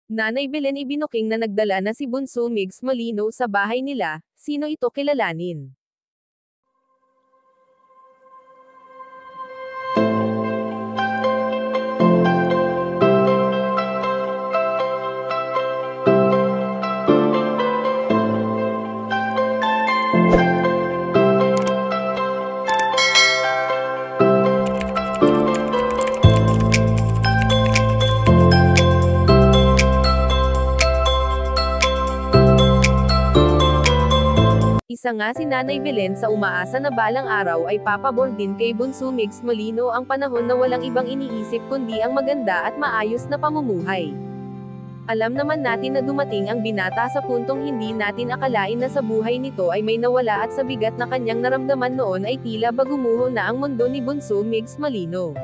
Nanay Belen ibinuking na nagdala na si Bunso Migs Molino sa bahay nila, sino ito kilalanin? Isa nga si Nanay Belen sa umaasa na balang araw ay papabor din kay Bunso Migs Molino ang panahon na walang ibang iniisip kundi ang maganda at maayos na pamumuhay. Alam naman natin na dumating ang binata sa puntong hindi natin akalain na sa buhay nito ay may nawala at sa bigat na kanyang naramdaman noon ay tila bagumuho na ang mundo ni Bunso Migs Molino.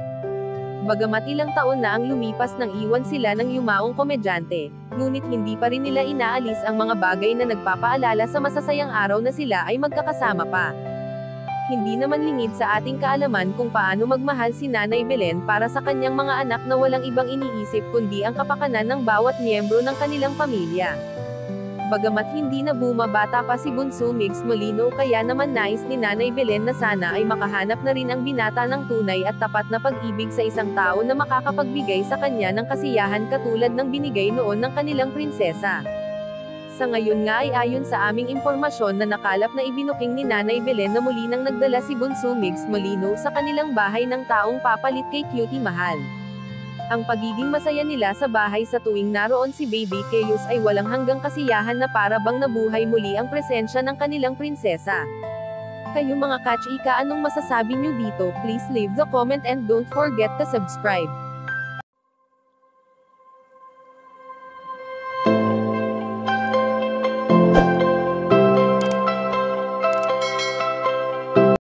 Bagamat ilang taon na ang lumipas nang iwan sila ng yumaong komedyante, ngunit hindi pa rin nila inaalis ang mga bagay na nagpapaalala sa masasayang araw na sila ay magkakasama pa. Hindi naman lingid sa ating kaalaman kung paano magmahal si Nanay Belen para sa kanyang mga anak na walang ibang iniisip kundi ang kapakanan ng bawat miyembro ng kanilang pamilya. Bagamat hindi na bumabata pa si Bunso Migs Molino kaya naman nais ni Nanay Belen na sana ay makahanap na rin ang binata ng tunay at tapat na pag-ibig sa isang tao na makakapagbigay sa kanya ng kasiyahan katulad ng binigay noon ng kanilang prinsesa. Sa ngayon nga ay ayon sa aming impormasyon na nakalap na ibinuking ni Nanay Belen na muli nang nagdala si Bunso Migs Molino sa kanilang bahay ng taong papalit kay Cutie Mahal. Ang pagiging masaya nila sa bahay sa tuwing naroon si Baby Keyos ay walang hanggang kasiyahan na para bang nabuhay muli ang presensya ng kanilang prinsesa. Kayo mga kachika, anong masasabi nyo dito? Please leave the comment and don't forget to subscribe.